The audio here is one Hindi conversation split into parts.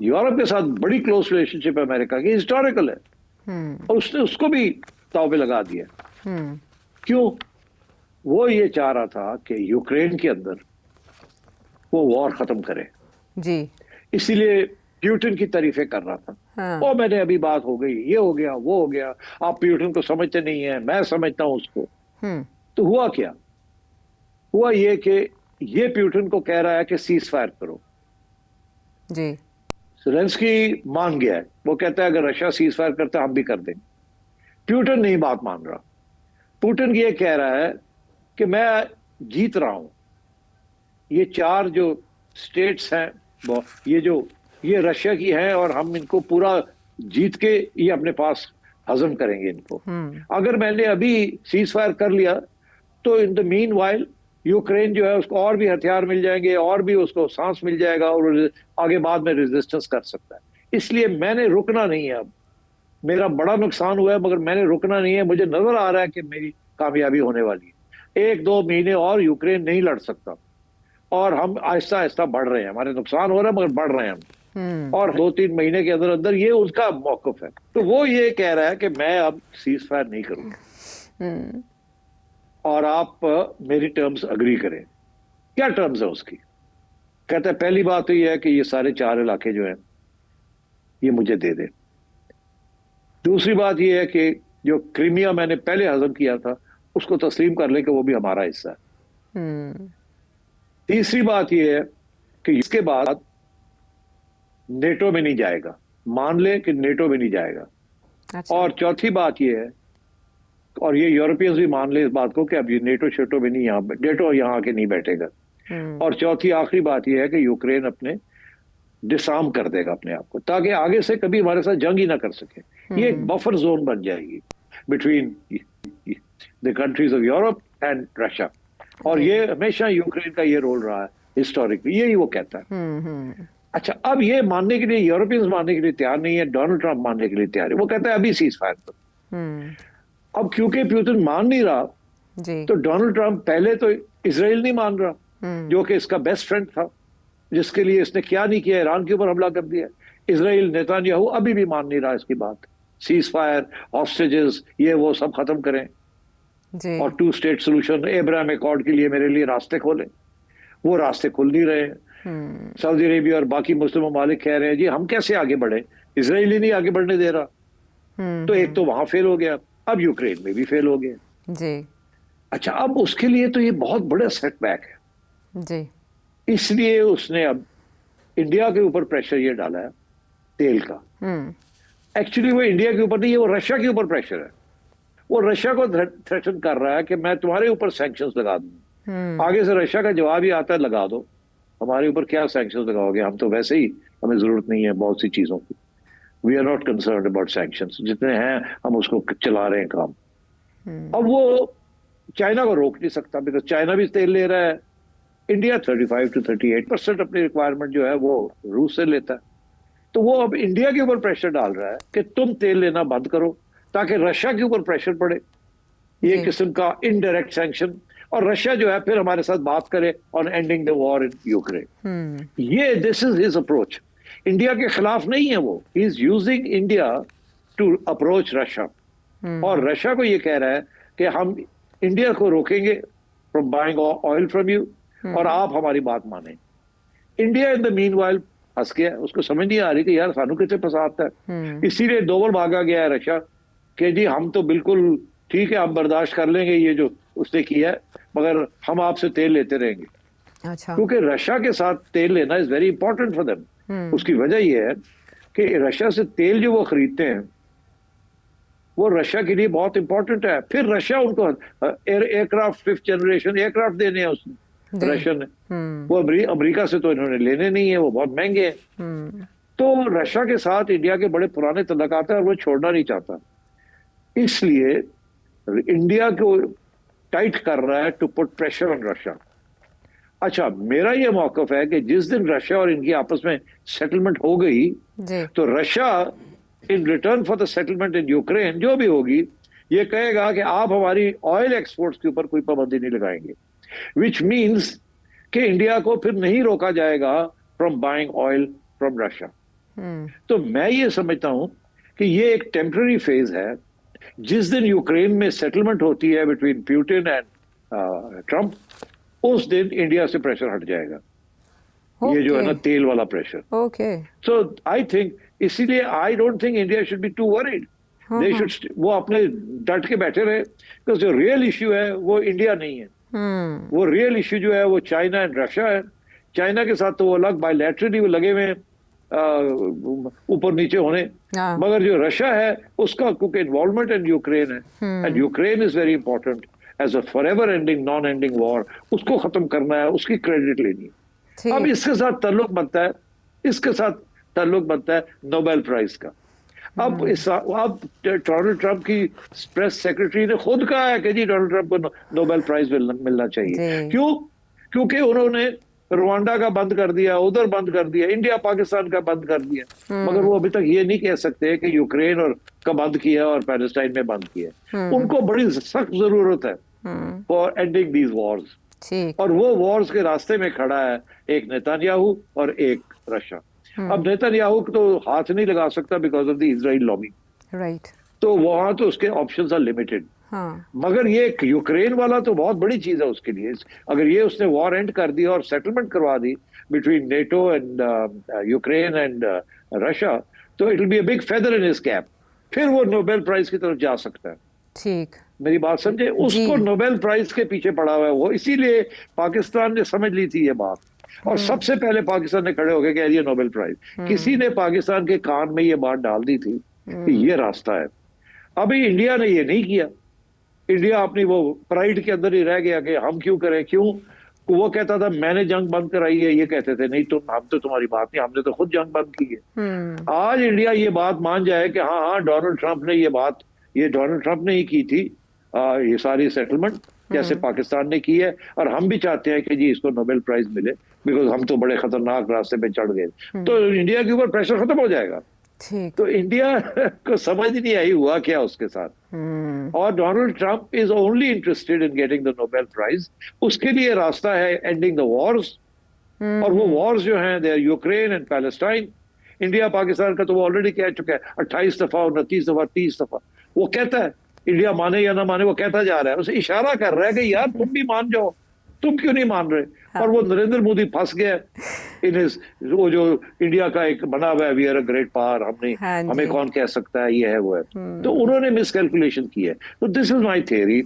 यूरोप के साथ बड़ी क्लोज रिलेशनशिप है अमेरिका की, हिस्टोरिकल है। और उसने उसको भी दांव पे लगा दिया। क्यों? वो ये चाह रहा था कि यूक्रेन के अंदर वो वॉर खत्म करे जी। इसीलिए प्यूटन की तारीफें कर रहा था। हाँ। ओ मैंने अभी बात हो गई, ये हो गया, वो हो गया, आप प्यूटन को समझते नहीं है, मैं समझता हूं उसको। तो हुआ क्या? हुआ ये कि ये प्यूटन को कह रहा है कि सीज फायर करो। जी। जेलेंस्की मान गया है, वो कहता है अगर रशिया सीज फायर करता है हम भी कर देंगे। प्यूटन नहीं बात मान रहा। पुतिन ये कह रहा है कि मैं जीत रहा हूं, ये चार जो स्टेट्स हैं ये रशिया की हैं और हम इनको पूरा जीत के ये अपने पास हजम करेंगे इनको। अगर मैंने अभी सीज फायर कर लिया तो in the mean while Ukraine जो है उसको और भी हथियार मिल जाएंगे और भी उसको सांस मिल जाएगा और आगे बाद में रेजिस्टेंस कर सकता है। इसलिए मैंने रुकना नहीं है। अब मेरा बड़ा नुकसान हुआ है मगर मैंने रुकना नहीं है। मुझे नजर आ रहा है कि मेरी कामयाबी होने वाली है। 1-2 महीने और यूक्रेन नहीं लड़ सकता और हम आहिस्ता आहिस्ता बढ़ रहे हैं। हमारे नुकसान हो रहा है मगर बढ़ रहे हैं हम। और 2-3 महीने के अंदर अंदर ये उसका मौकफ है। तो वो ये कह रहा है कि मैं अब सीज फायर नहीं करूंगा और आप मेरी टर्म्स अग्री करें। क्या टर्म्स है उसकी? कहता है पहली बात तो ये है कि ये सारे 4 इलाके जो हैं ये मुझे दे दे। दूसरी बात ये है कि जो क्रीमिया मैंने पहले हजम किया था उसको तस्लीम कर ले कि वो भी हमारा हिस्सा है। तीसरी बात ये है कि इसके बाद नेटो में नहीं जाएगा, मान ले कि नेटो में नहीं जाएगा। अच्छा। और चौथी बात ये है, और ये यूरोपियंस भी मान ले इस बात को, कि अब ये नेटो शेटो में नहीं, नेटो यहाँ आके नहीं बैठेगा। और चौथी आखिरी बात ये है कि यूक्रेन अपने डिसआर्म कर देगा अपने आप को, ताकि आगे से कभी हमारे साथ जंग ही ना कर सके। ये एक बफर जोन बन जाएगी between the countries of Europe and Russia. और ये हमेशा यूक्रेन का ये रोल रहा है हिस्टोरिकली, यही वो कहता है। अच्छा, अब ये मानने के लिए यूरोपियंस मानने के लिए तैयार नहीं है, डोनाल्ड ट्रंप मानने के लिए तैयार है। वो कहता है अभी सीज फायर करो। अब क्योंकि पुतिन मान नहीं रहा जी। तो डोनाल्ड ट्रंप, पहले तो इजराइल नहीं मान रहा जो कि इसका बेस्ट फ्रेंड था, जिसके लिए इसने क्या नहीं किया, ईरान के ऊपर हमला कर दिया। इजराइल नेतान्याहू अभी भी मान नहीं रहा इसकी बात। सीज फायर, हॉस्टेजेस, ये वो सब खत्म करें जी। और 2 स्टेट सोल्यूशन, अब्राहम अकॉर्ड के लिए मेरे लिए रास्ते खोले। वो रास्ते खुल नहीं रहे हैं। सऊदी अरेबिया और बाकी मुस्लिम ममालिक कह रहे हैं जी हम कैसे आगे बढ़े, इजराइल ही नहीं आगे बढ़ने दे रहा। तो एक तो वहां फेल हो गया, अब यूक्रेन में भी फेल हो गया जी। अच्छा, अब उसके लिए तो ये बहुत बड़ा सेटबैक है जी। इसलिए उसने अब इंडिया के ऊपर प्रेशर ये डाला है तेल का। एक्चुअली वो इंडिया के ऊपर नहीं है, वो रशिया के ऊपर प्रेशर है। वो रशिया को थ्रेटन कर रहा है कि मैं तुम्हारे ऊपर सैंक्शंस लगा दूंगा। आगे से रशिया का जवाब ही आता है लगा दो, हमारे ऊपर क्या सैंक्शंस लगाओगे, हम तो वैसे ही, हमें जरूरत नहीं है बहुत सी चीजों की। We are not concern about sanctions, जितने हैं हम उसको चला रहे हैं काम। अब वो चाइना को रोक नहीं सकता बिकॉज चाइना भी तेल ले रहा है। इंडिया 35 to 38% अपनी रिक्वायरमेंट जो है वो रूस से लेता है। तो वो अब इंडिया के ऊपर प्रेशर डाल रहा है कि तुम तेल लेना बंद करो ताकि रशिया के ऊपर प्रेशर पड़े। ये किस्म का इनडायरेक्ट सैंक्शन। और रशिया जो है फिर हमारे साथ बात करे on ending the war in Ukraine. ये this is his approach. India के खिलाफ नहीं है वो, he is using India to approach Russia. और रशिया को ये कह रहा है कि हम इंडिया को रोकेंगे from buying oil from you और आप हमारी बात माने। इंडिया इन द मीनवाइल फंस गया, उसको समझ नहीं आ रही कि यार सानू कितने फंसाता है। इसीलिए दोबार भागा गया है रशिया कि जी हम तो बिल्कुल ठीक है, हम बर्दाश्त कर लेंगे ये जो उसने किया है, मगर हम आपसे तेल लेते रहेंगे। अच्छा। क्योंकि रशिया के साथ तेल लेना is very important for them. उसकी वजह यह है कि रशिया से तेल जो वो खरीदते हैं वो रशिया के लिए बहुत इंपॉर्टेंट है। फिर रशिया उनको एयरक्राफ्ट 5th जनरेशन एयरक्राफ्ट देने हैं उसने, रशिया ने। वो अमेरिका से तो इन्होंने लेने नहीं है, वो बहुत महंगे हैं। तो रशिया के साथ इंडिया के बड़े पुराने तल्लुकात हैं और वो छोड़ना नहीं चाहता, इसलिए इंडिया को टाइट कर रहा है to put pressure on Russia. अच्छा, मेरा ये मौकफ है कि जिस दिन रशिया और इनकी आपस में सेटलमेंट हो गई तो Russia in return for the settlement in Ukraine जो भी होगी ये कहेगा कि आप हमारी ऑयल एक्सपोर्ट्स के ऊपर कोई पाबंदी नहीं लगाएंगे, विच मीन्स कि इंडिया को फिर नहीं रोका जाएगा from buying oil from Russia. तो मैं ये समझता हूं कि ये एक टेम्पररी फेज है। जिस दिन यूक्रेन में सेटलमेंट होती है बिटवीन पुतिन एंड ट्रंप, उस दिन इंडिया से प्रेशर हट जाएगा। ये जो है ना तेल वाला pressure. Okay. So I think, इसीलिए I don't think India should be too worried. They should, वो अपने डट के बैठे रहे, बिकॉज जो रियल इश्यू है वो इंडिया नहीं है। वो रियल इश्यू जो है वो चाइना एंड रशिया है। चाइना के साथ तो वो अलग बायलैटरली वो लगे हुए ऊपर नीचे होने, मगर जो रशिया है उसका क्योंकि इन्वॉल्वमेंट इन यूक्रेन है, and Ukraine is very important as a forever ending non ending war, उसको खत्म करना है, उसकी क्रेडिट लेनी है। अब इसके साथ ताल्लुक बनता है, इसके साथ ताल्लुक बनता है नोबेल प्राइज का। अब डोनाल्ड ट्रंप की प्रेस सेक्रेटरी ने खुद कहा है कि जी डोनाल्ड ट्रंप को नोबेल प्राइज मिलना चाहिए। क्यों? क्योंकि उन्होंने रवांडा का बंद कर दिया, उधर बंद कर दिया, इंडिया पाकिस्तान का बंद कर दिया, मगर वो अभी तक ये नहीं कह सकते कि यूक्रेन और का बंद किया और पैलेस्टाइन में बंद किया। उनको बड़ी सख्त जरूरत है फॉर एंडिंग दीज वॉर्स, और वो वॉर्स के रास्ते में खड़ा है एक नेतन्याहू और एक रशिया। अब नेतन्याहू तो हाथ नहीं लगा सकता because of the Israel lobby, right, तो वहां तो उसके ऑप्शंस आर लिमिटेड। मगर ये यूक्रेन वाला तो बहुत बड़ी चीज है उसके लिए। अगर ये उसने वॉर एंड कर दिया और सेटलमेंट करवा दी between NATO and Ukraine and Russia, तो it will be a big feather in his cap. फिर वो नोबेल प्राइज की तरफ जा सकता है। ठीक, मेरी बात समझे? उसको नोबेल प्राइज के पीछे पड़ा हुआ है वो, इसीलिए पाकिस्तान ने समझ ली थी ये बात, और सबसे पहले पाकिस्तान ने खड़े होकर कह दिया नोबेल प्राइज। किसी ने पाकिस्तान के कान में ये बात डाल दी थी कि ये रास्ता है। अभी इंडिया ने ये नहीं किया। इंडिया अपनी वो प्राइड के अंदर ही रह गया कि हम क्यों करें, क्यों? वो कहता था मैंने जंग बंद कराई है, ये कहते थे नहीं तुम, हम तो तुम्हारी बात नहीं, हमने तो खुद जंग बंद की है। आज इंडिया ये बात मान जाए कि हाँ हाँ डोनाल्ड ट्रंप ने ये डोनाल्ड ट्रंप ने ही की थी ये सारी सेटलमेंट, जैसे पाकिस्तान ने की है, और हम भी चाहते हैं कि जी इसको नोबेल प्राइज मिले बिकॉज हम तो बड़े खतरनाक रास्ते पे चढ़ गए। तो इंडिया के ऊपर प्रेशर खत्म हो जाएगा। तो इंडिया को समझ नहीं आई हुआ क्या उसके साथ, और Donald Trump is only interested in getting the Nobel prize. उसके लिए रास्ता है एंडिंग द वॉर्स, और वो वॉर्स जो हैं they are Ukraine and Palestine. India Pakistan का तो वो ऑलरेडी कह चुका है 28 दफा, 29 दफा, 30 दफा। वो कहता है, इंडिया माने या ना माने वो कहता जा रहा है, उसे इशारा कर रहा है कि यार तुम भी मान जाओ, तुम क्यों नहीं मान रहे? और वो नरेंद्र मोदी फंस गया इन वो जो इंडिया का एक बना हुआ है we are a great power, हमें कौन कह सकता है, ये है वो है। तो उन्होंने मिसकैलकुलेशन की है। तो this is my theory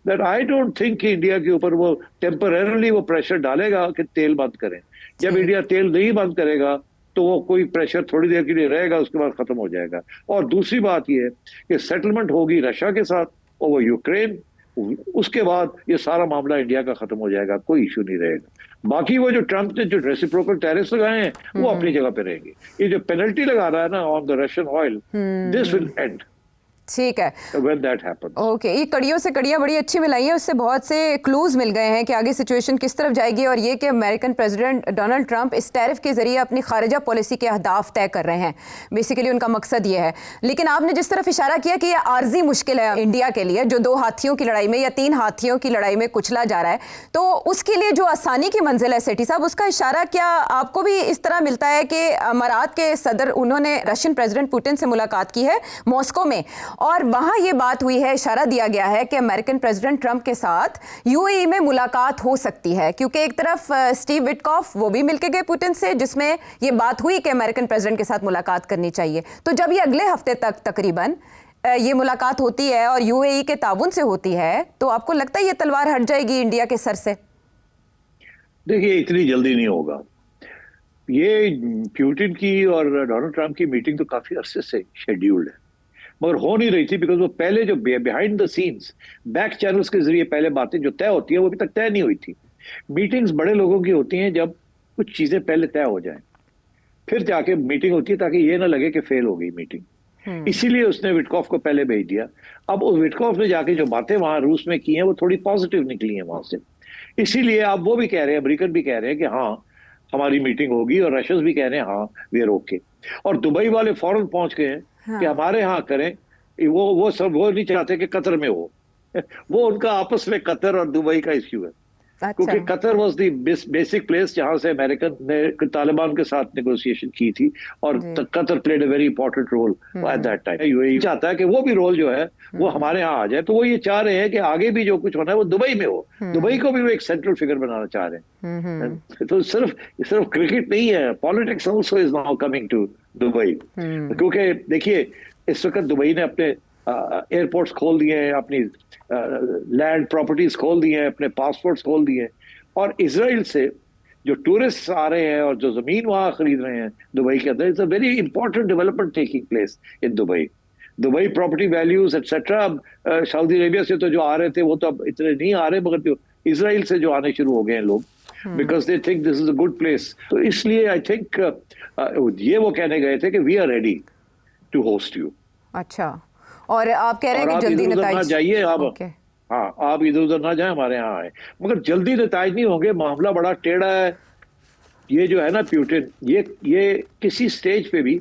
that I don't think कि इंडिया के ऊपर वो टेम्परेरली वो प्रेशर डालेगा कि तेल बंद करें। जब इंडिया तेल नहीं बंद करेगा तो वो कोई प्रेशर थोड़ी देर के लिए रहेगा, उसके बाद खत्म हो जाएगा। और दूसरी बात ये है कि सेटलमेंट होगी रशिया के साथ और वो यूक्रेन, उसके बाद ये सारा मामला इंडिया का खत्म हो जाएगा, कोई इशू नहीं रहेगा। बाकी वो जो ट्रंप ने जो रेसिप्रोकल टैरिफ्स लगाए हैं वो अपनी जगह पे रहेंगे। ये जो पेनल्टी लगा रहा है ना on the Russian oil, this will and. ठीक है, when that happens. ओके, ये कड़ियों से कड़ियां बड़ी अच्छी मिलाई हैं, उससे बहुत से क्लूज मिल गए हैं कि आगे सिचुएशन किस तरफ जाएगी, और ये कि अमेरिकन प्रेसिडेंट डोनाल्ड ट्रंप इस टैरिफ के जरिए अपनी खारिजा पॉलिसी के अहदाफ तय कर रहे हैं। बेसिकली उनका मकसद ये है। लेकिन आपने जिस तरफ इशारा किया कि ये आर्जी मुश्किल है इंडिया के लिए, जो 2 हाथियों की लड़ाई में या 3 हाथियों की लड़ाई में कुचला जा रहा है, तो उसके लिए जो आसानी की मंजिल है सेठी साहब, उसका इशारा क्या आपको भी इस तरह मिलता है कि अमारात के सदर उन्होंने रशियन प्रेसिडेंट पुतिन से मुलाकात की है मॉस्को में, और वहां ये बात हुई है, इशारा दिया गया है कि अमेरिकन प्रेसिडेंट ट्रंप के साथ यूएई में मुलाकात हो सकती है, क्योंकि एक तरफ स्टीव विटकॉफ वो भी मिलके गए पुतिन से, जिसमें ये बात हुई कि अमेरिकन प्रेसिडेंट के साथ मुलाकात करनी चाहिए। तो जब ये अगले हफ्ते तक तकरीबन ये मुलाकात होती है और यूएई के ताउन से होती है, तो आपको लगता है ये तलवार हट जाएगी इंडिया के सर से? देखिए, इतनी जल्दी नहीं होगा। ये पुतिन की और डोनाल्ड ट्रंप की मीटिंग तो काफी अरसे से शेड्यूल्ड है, मगर हो नहीं रही थी बिकॉज वो पहले जो behind the scenes back channels के जरिए पहले बातें जो तय होती है वो अभी तक तय नहीं हुई थी। मीटिंग्स बड़े लोगों की होती हैं जब कुछ चीजें पहले तय हो जाएं, फिर जाके मीटिंग होती है ताकि ये ना लगे कि फेल हो गई मीटिंग। इसीलिए उसने विटकॉफ को पहले भेज दिया। अब उस विटकॉफ ने जाके जो बातें वहां रूस में की हैं वो थोड़ी पॉजिटिव निकली हैं वहां से, इसीलिए अब वो भी कह रहे हैं, अमेरिकन भी कह रहे हैं कि हाँ हमारी मीटिंग होगी, और रशियंस भी कह रहे हैं हाँ वी आर ओके। और दुबई वाले फौरन पहुंच गए हैं कि हमारे यहाँ करें। वो सब वो नहीं चाहते कि कतर में हो वो उनका आपस में कतर और दुबई का इश्यू है। क्योंकि Qatar was the basic place जहां से अमेरिकन ने तालिबान के साथ नेगोशिएशन की थी, और Qatar played a very important role at that time. UAE चाहता है कि वो भी रोल जो है वो हमारे यहाँ आ जाए, तो वो ये चाह रहे हैं कि आगे भी जो कुछ होना है वो दुबई में हो, दुबई को भी वो एक सेंट्रल फिगर बनाना चाह रहे हैं। तो सिर्फ क्रिकेट नहीं है, politics also is now coming to Dubai. क्योंकि देखिए इस वक्त दुबई ने अपने एयरपोर्ट्स खोल दिए हैं, अपनी लैंड प्रॉपर्टीज खोल दिए हैं, अपने पासपोर्ट्स खोल दिए हैं, और इजराइल से जो टूरिस्ट आ रहे हैं और जो जमीन वहां खरीद रहे हैं दुबई के अंदर, it's a very important development taking place in Dubai. Dubai property values etcetera, अब सऊदी अरेबिया से तो जो आ रहे थे वो तो अब इतने नहीं आ रहे, मगर जो इजराइल से जो आने शुरू हो गए हैं लोग, because they think this is a good place. तो इसलिए आई थिंक ये वो कहने गए थे कि we are ready to host you. अच्छा, और आप कह रहे हैं कि जल्दी नताइज जाइए आप। हाँ, आप इधर उधर ना जाए, हमारे यहाँ आए, मगर जल्दी नताइज नहीं होंगे, मामला बड़ा टेढ़ा है। ये जो है ना प्यूटिन, ये किसी स्टेज पे भी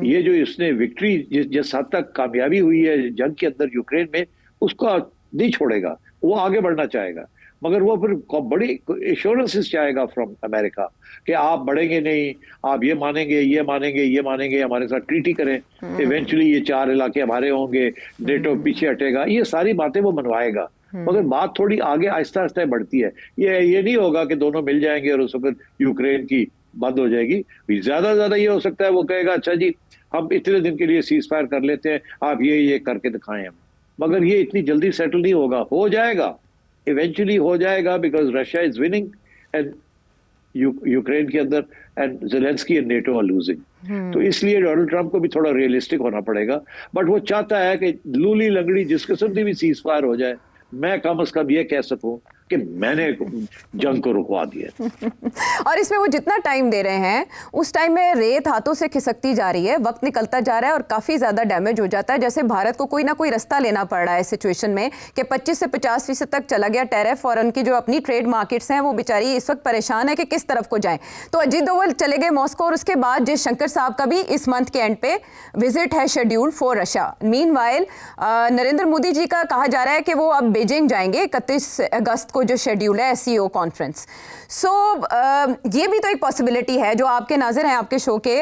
ये जो इसने विक्ट्री जिस हद तक कामयाबी हुई है जंग के अंदर यूक्रेन में, उसको नहीं छोड़ेगा, वो आगे बढ़ना चाहेगा, मगर वो फिर बड़ी एश्योरेंसेस चाहेगा फ्रॉम अमेरिका कि आप बढ़ेंगे नहीं, आप ये मानेंगे, ये मानेंगे, ये मानेंगे, हमारे साथ ट्रीटी करें, इवेंचुअली ये 4 इलाके हमारे होंगे, नेटो पीछे हटेगा, ये सारी बातें वो मनवाएगा। मगर बात थोड़ी आगे आहिस्ता आहिस्ता बढ़ती है। ये नहीं होगा कि दोनों मिल जाएंगे और उस वक्त यूक्रेन की बंद हो जाएगी। ज्यादा से ज्यादा ये हो सकता है वो कहेगा अच्छा जी हम इतने दिन के लिए सीज फायर कर लेते हैं, आप ये करके दिखाएं हम, मगर ये इतनी जल्दी सेटल नहीं होगा। हो जाएगा, इवेंचुअली हो जाएगा, because Russia is winning and Ukraine के अंदर, and Zelensky and NATO are losing. तो इसलिए डोनाल्ड ट्रंप को भी थोड़ा रियलिस्टिक होना पड़ेगा, बट वो चाहता है कि लूली लंगड़ी जिस किस्म की भी सीज फायर हो जाए, मैं कम से कम ये कह सकूं कि मैंने जंग को रुकवा दिया। और इसमें वो जितना टाइम दे रहे हैं उस टाइम में रेत हाथों से खिसकती जा रही है, वक्त निकलता जा रहा है और काफ़ी ज़्यादा डैमेज हो जाता है। जैसे भारत को कोई ना कोई रास्ता लेना पड़ रहा है सिचुएशन में कि 25 से 50% तक चला गया टैरिफ, और उनकी जो अपनी ट्रेड मार्केट्स हैं वो बेचारी इस वक्त परेशान है कि किस तरफ को जाएं। तो अजीत डोवल चले गए मॉस्को, और उसके बाद जयशंकर साहब का भी इस मंथ के एंड पे विजिट है scheduled for Russia. Meanwhile Narendra Modi ji का कहा जा रहा है कि वो अब बीजिंग जाएंगे 31 अगस्त को, जो शेड्यूल है एससीओ कॉन्फ्रेंस। सो ये भी तो एक पॉसिबिलिटी है। जो आपके नाज़िर हैं आपके शो के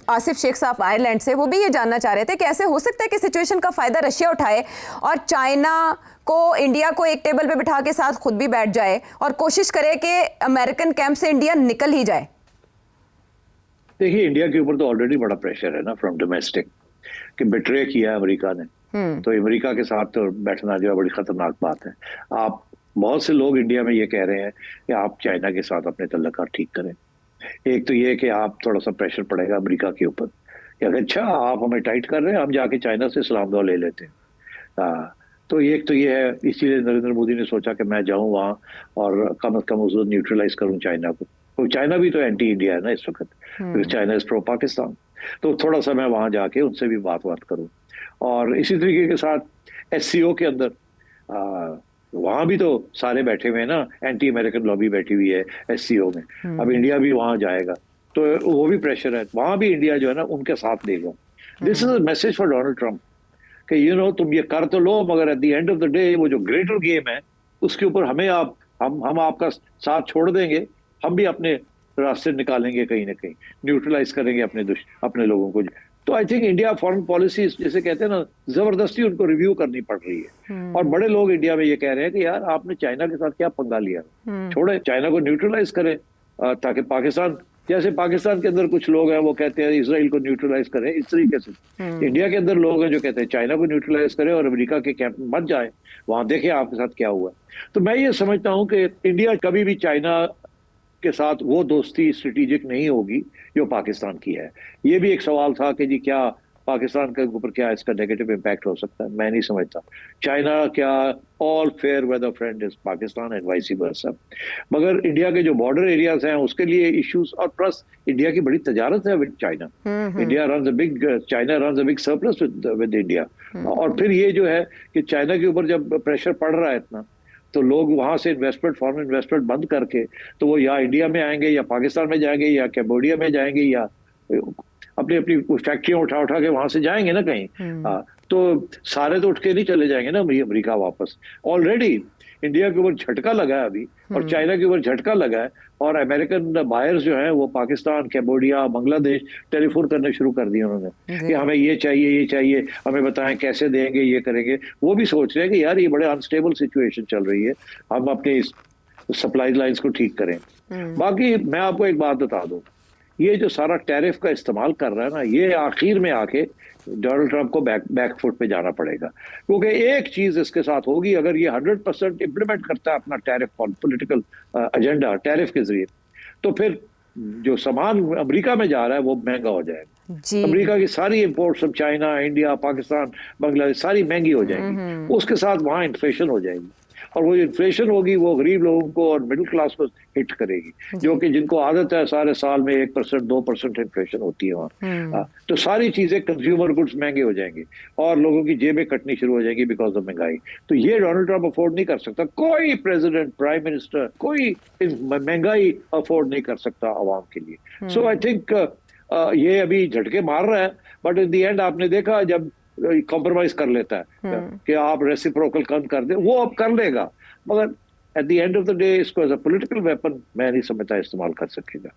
आसिफ शेख साहब आयरलैंड से, वो भी ये जानना चाह रहे थे कि ऐसे हो सकता है कि सिचुएशन का फ़ायदा रशिया उठाए और चाइना को, इंडिया को एक टेबल पे बिठा के साथ खुद भी बैठ जाए और कोशिश करे कि अमेरिकन कैंप से इंडिया निकल ही जाए। देखिए इंडिया के ऊपर तो ऑलरेडी बड़ा प्रेशर है ना फ्रॉम डोमेस्टिक, कि बिट्रे किया अमेरिका ने, तो अमेरिका के साथ तो बैठना जो है बड़ी खतरनाक बात है। आप बहुत से लोग इंडिया में ये कह रहे हैं कि आप चाइना के साथ अपने तल्लुकात ठीक करें। एक तो ये कि आप थोड़ा सा प्रेशर पड़ेगा अमेरिका के ऊपर कि अगर अच्छा आप हमें टाइट कर रहे हैं, हम जाके चाइना से सलाम दुआ ले लेते हैं। तो एक तो ये है, इसीलिए नरेंद्र मोदी ने सोचा कि मैं जाऊं वहाँ और कम से कम उसको न्यूट्रलाइज करूं चाइना को। तो चाइना भी तो एंटी इंडिया है ना इस वक्त, चाइना इज प्रो पाकिस्तान। तो थोड़ा सा मैं वहाँ जाके उनसे भी बात करूँ। और इसी तरीके के साथ एससीओ के अंदर वहां भी तो सारे बैठे हुए हैं ना, एंटी अमेरिकन लॉबी बैठी हुई है एससीओ में। अब इंडिया भी वहां जाएगा तो वो भी प्रेशर है, वहां भी इंडिया जो है ना उनके साथ देगा। This is a message for Donald Trump कि तुम ये कर तो लो, मगर at the end of the day वो जो ग्रेटर गेम है उसके ऊपर हमें हम आपका साथ छोड़ देंगे, हम भी अपने रास्ते निकालेंगे, कहीं ना कहीं न्यूट्रलाइज करेंगे अपने लोगों को। तो I think India foreign policy जैसे कहते हैं ना, जबरदस्ती उनको रिव्यू करनी पड़ रही है। और बड़े लोग इंडिया में ये कह रहे हैं कि यार आपने चाइना के साथ क्या पंगा लिया, छोड़े, चाइना को न्यूट्रलाइज करें, ताकि पाकिस्तान, जैसे पाकिस्तान के अंदर कुछ लोग हैं वो कहते हैं इसराइल को न्यूट्रलाइज करें, इस तरीके से इंडिया के अंदर लोग हैं जो कहते हैं चाइना को न्यूट्रलाइज करें और अमेरिका के कैंप में मत जाए, वहां देखें आपके साथ क्या हुआ। तो मैं ये समझता हूँ कि इंडिया कभी भी चाइना के साथ वो दोस्ती स्ट्रेटेजिक नहीं होगी जो पाकिस्तान की है। ये भी एक सवाल था कि जी क्या पाकिस्तान के ऊपर क्या इसका नेगेटिव इम्पैक्ट हो सकता है, मैं नहीं समझता। चाइना क्या, all fair weather friend is Pakistan and vice versa. मगर इंडिया के जो बॉर्डर एरियाज हैं उसके लिए इश्यूज, और प्लस इंडिया की बड़ी तजारत है with China. India runs a big, China runs a big surplus with India. और फिर ये जो है कि चाइना के ऊपर जब प्रेशर पड़ रहा है इतना, तो लोग वहां से इन्वेस्टमेंट, फॉरेन इन्वेस्टमेंट बंद करके तो वो या इंडिया में आएंगे या पाकिस्तान में जाएंगे या कैम्बोडिया में जाएंगे या अपनी अपनी फैक्ट्रियां उठा के वहां से जाएंगे ना कहीं। तो सारे तो उठ के नहीं चले जाएंगे ना अमेरिका वापस। ऑलरेडी इंडिया के ऊपर झटका लगा है अभी और चाइना के ऊपर झटका लगा है, और अमेरिकन बायर्स जो हैं वो पाकिस्तान, कैम्बोडिया, बांग्लादेश टेलीफोन करने शुरू कर दिए उन्होंने कि हमें ये चाहिए, हमें बताएं कैसे देंगे, ये करेंगे। वो भी सोच रहे हैं कि यार ये बड़े अनस्टेबल सिचुएशन चल रही है, हम अपनी सप्लाई लाइंस को ठीक करें। बाकी मैं आपको एक बात बता दूं, ये जो सारा टैरिफ का इस्तेमाल कर रहा है ना, ये आखिर में आके डोनाल्ड ट्रंप को बैकफुट पे जाना पड़ेगा, क्योंकि एक चीज इसके साथ होगी, अगर ये 100% इंप्लीमेंट करता है अपना टैरिफ पॉलिटिकल एजेंडा टैरिफ के जरिए, तो फिर जो सामान अमेरिका में जा रहा है वो महंगा हो जाएगा। अमेरिका की सारी इंपोर्ट्स हम चाइना, इंडिया, पाकिस्तान, बांग्लादेश सारी महंगी हो जाएंगी, उसके साथ वहां इन्फ्लेशन हो जाएगी, और वो इन्फ्लेशन होगी वो गरीब लोगों को और मिडिल क्लास को हिट करेगी, जो कि जिनको आदत है सारे साल में 1%, 2% इन्फ्लेशन होती है वहाँ। तो सारी चीजें कंज्यूमर गुड्स महंगे हो जाएंगे और लोगों की जेबें कटनी शुरू हो जाएंगी बिकॉज ऑफ महंगाई। तो ये डोनाल्ड ट्रंप अफोर्ड नहीं कर सकता, कोई प्रेसिडेंट, प्राइम मिनिस्टर, कोई महंगाई अफोर्ड नहीं कर सकता आवाम के लिए। सो आई थिंक ये अभी झटके मार रहा है, बट इन द एंड आपने देखा जब कॉम्प्रोमाइज कर लेता है कि आप रेसिप्रोकल कम कर दे, वो अब कर लेगा, मगर at the end of the day इसको एज अ पॉलिटिकल वेपन मैं नहीं समझता इस्तेमाल कर सकेगा।